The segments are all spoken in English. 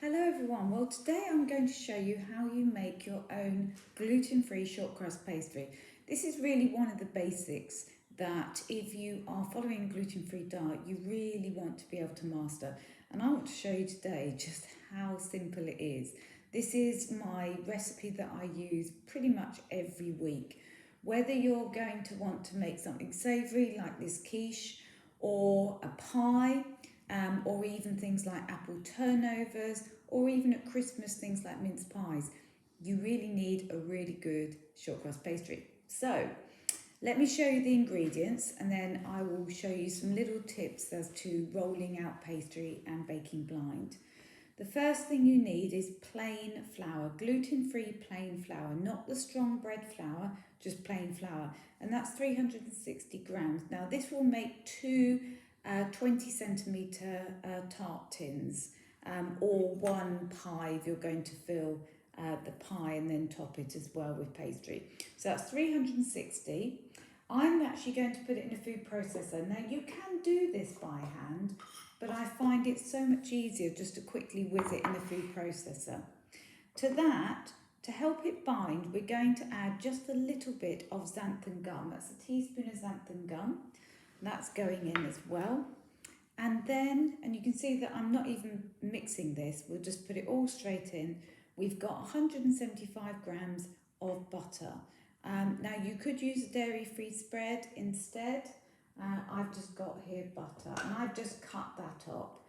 Hello everyone, well today I'm going to show you how you make your own gluten-free short crust pastry. This is really one of the basics that if you are following a gluten-free diet you really want to be able to master, and I want to show you today just how simple it is. This is my recipe that I use pretty much every week. Whether you're going to want to make something savoury like this quiche or a pie, or even things like apple turnovers, or even at Christmas things like mince pies, you really need a really good short crust pastry. So let me show you the ingredients and then I will show you some little tips as to rolling out pastry and baking blind. The first thing you need is plain flour, gluten-free plain flour, not the strong bread flour, just plain flour, and that's 360 grams. Now this will make two 20 centimetre tart tins, or one pie if you're going to fill the pie and then top it as well with pastry. So that's 360. I'm actually going to put it in a food processor. Now you can do this by hand, but I find it so much easier just to quickly whiz it in a food processor. To that, to help it bind, we're going to add just a little bit of xanthan gum. That's a teaspoon of xanthan gum. That's going in as well. And then, and you can see that I'm not even mixing this, we'll just put it all straight in. We've got 175 grams of butter. Now you could use a dairy-free spread instead. I've just got here butter and I've just cut that up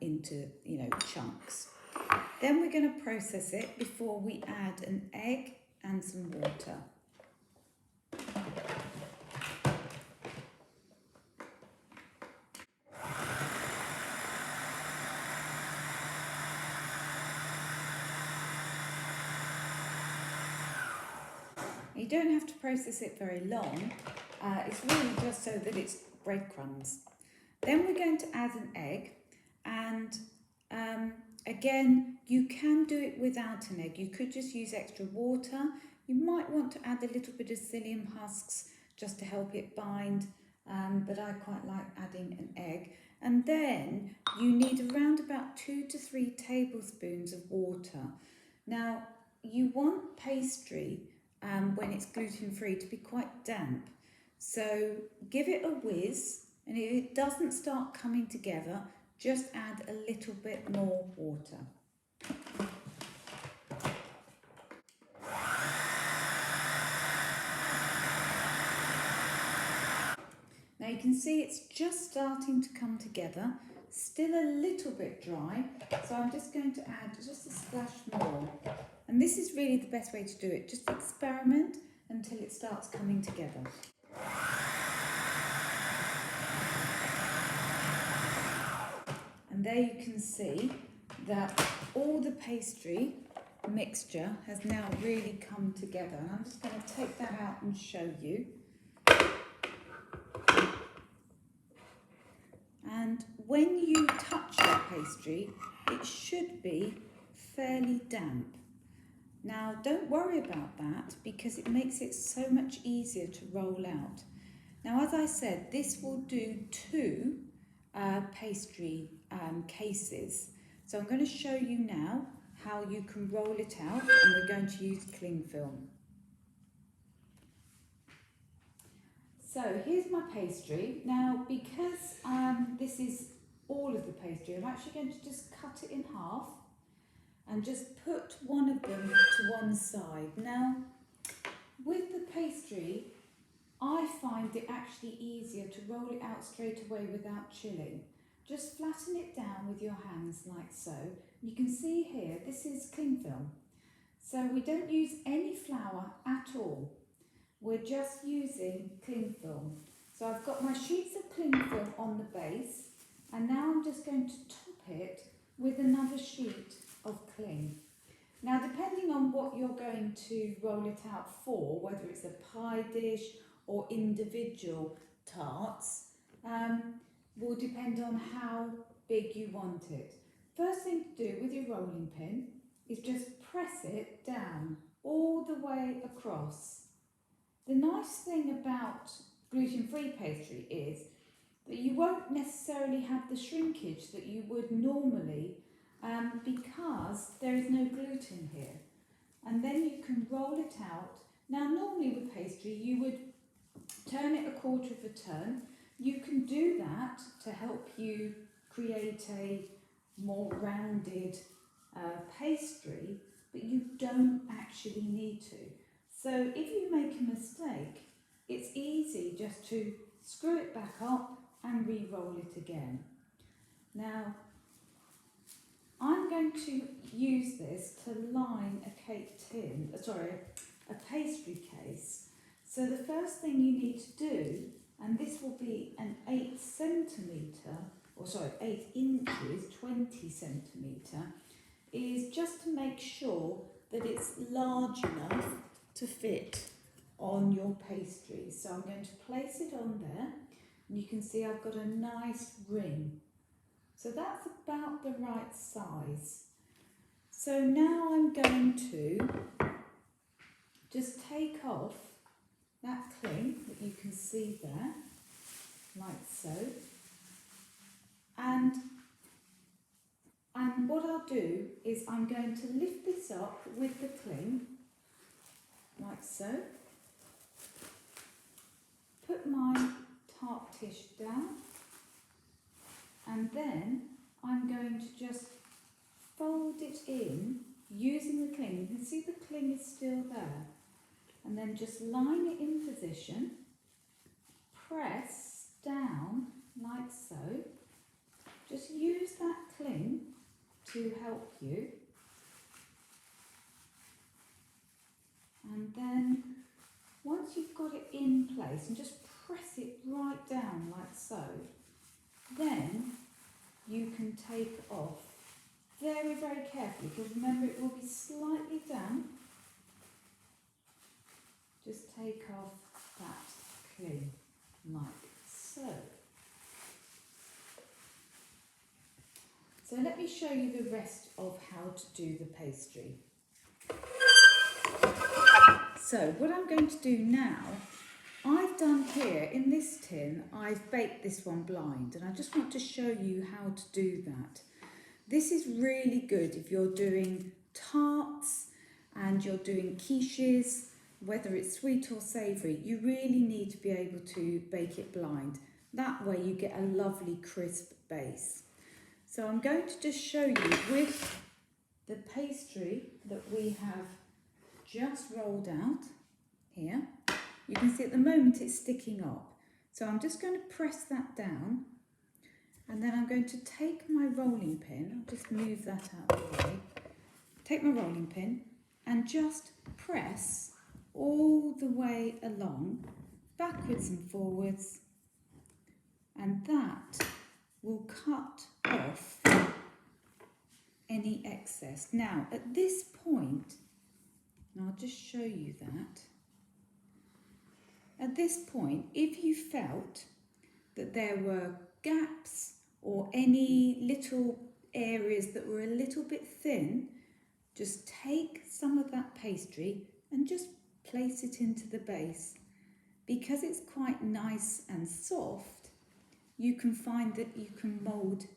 into chunks. Then we're going to process it before we add an egg and some water. You don't have to process it very long, it's really just so that it's breadcrumbs. Then we're going to add an egg, and again, you can do it without an egg. You could just use extra water. You might want to add a little bit of psyllium husks just to help it bind, but I quite like adding an egg. And then you need around about 2 to 3 tablespoons of water. Now, you want pastry when it's gluten-free to be quite damp. So give it a whiz, and if it doesn't start coming together, just add a little bit more water. Now you can see it's just starting to come together, still a little bit dry, so I'm just going to add just a splash more. And this is really the best way to do it, just experiment until it starts coming together. And there you can see that all the pastry mixture has now really come together. And I'm just going to take that out and show you. And when you touch your pastry, it should be fairly damp. Now, don't worry about that because it makes it so much easier to roll out. Now, as I said, this will do 2 pastry cases. So I'm going to show you now how you can roll it out, and we're going to use cling film. So here's my pastry. Now, because this is all of the pastry, I'm actually going to just cut it in half and just put one of them to one side. Now, with the pastry, I find it actually easier to roll it out straight away without chilling. Just flatten it down with your hands like so. You can see here, this is cling film. So we don't use any flour at all. We're just using cling film. So I've got my sheets of cling film on the base, and now I'm just going to top it with another sheet of cling. Now, depending on what you're going to roll it out for, whether it's a pie dish or individual tarts, will depend on how big you want it. First thing to do with your rolling pin is just press it down all the way across. The nice thing about gluten-free pastry is that you won't necessarily have the shrinkage that you would normally because there is no gluten here. And then you can roll it out. Now normally with pastry you would turn it a quarter of a turn. You can do that to help you create a more rounded pastry, but you don't actually need to. So if you make a mistake, it's easy just to screw it back up and re-roll it again. Now, I'm going to use this to line a a pastry case. So the first thing you need to do, and this will be an 8 inches, 20 centimetre, is just to make sure that it's large enough to fit on your pastry. So I'm going to place it on there, and you can see I've got a nice ring. So that's about the right size. So now I'm going to just take off that cling that you can see there, like so. And what I'll do is I'm going to lift this up with the cling, like so. Put my tart dish down, and then I'm going to just fold it in using the cling. You can see the cling is still there. And then just line it in position, press down like so. Just use that cling to help you. And then once you've got it in place, and just press it right down like so, then you can take off very, very carefully, because remember it will be slightly damp. Just take off that cling like so. So let me show you the rest of how to do the pastry. So what I'm going to do now, I've done here in this tin, I've baked this one blind, and I just want to show you how to do that. This is really good if you're doing tarts and you're doing quiches, whether it's sweet or savoury. You really need to be able to bake it blind. That way you get a lovely crisp base. So I'm going to just show you with the pastry that we have just rolled out here. You can see at the moment it's sticking up. So I'm just going to press that down, and then I'm going to take my rolling pin, I'll just move that out of the way, take my rolling pin and just press all the way along, backwards and forwards, and that will cut off any excess. Now at this point, and I'll just show you that, at this point, if you felt that there were gaps or any little areas that were a little bit thin, just take some of that pastry and just place it into the base. Because it's quite nice and soft, you can find that you can mould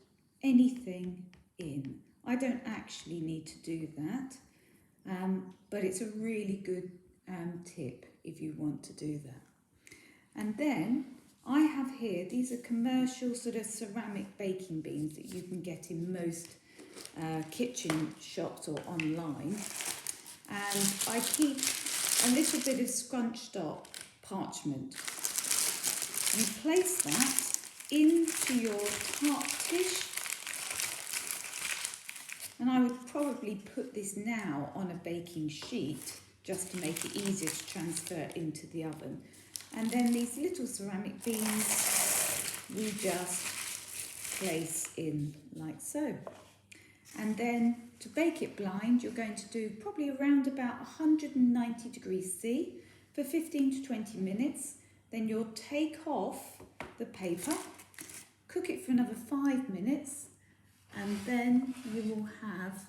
anything in. I don't actually need to do that, but it's a really good tip if you want to do that. And then I have here, these are commercial sort of ceramic baking beans that you can get in most kitchen shops or online. And I keep a little bit of scrunched up parchment. You place that into your tart dish, and I would probably put this now on a baking sheet just to make it easier to transfer into the oven. And then these little ceramic beans we just place in like so. And then to bake it blind, you're going to do probably around about 190 degrees C for 15 to 20 minutes. Then you'll take off the paper, cook it for another 5 minutes, and then you will have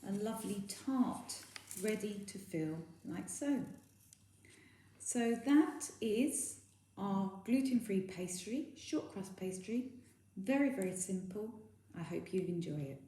a lovely tart ready to fill like so. So that is our gluten-free pastry, short crust pastry. Very, very simple. I hope you enjoy it.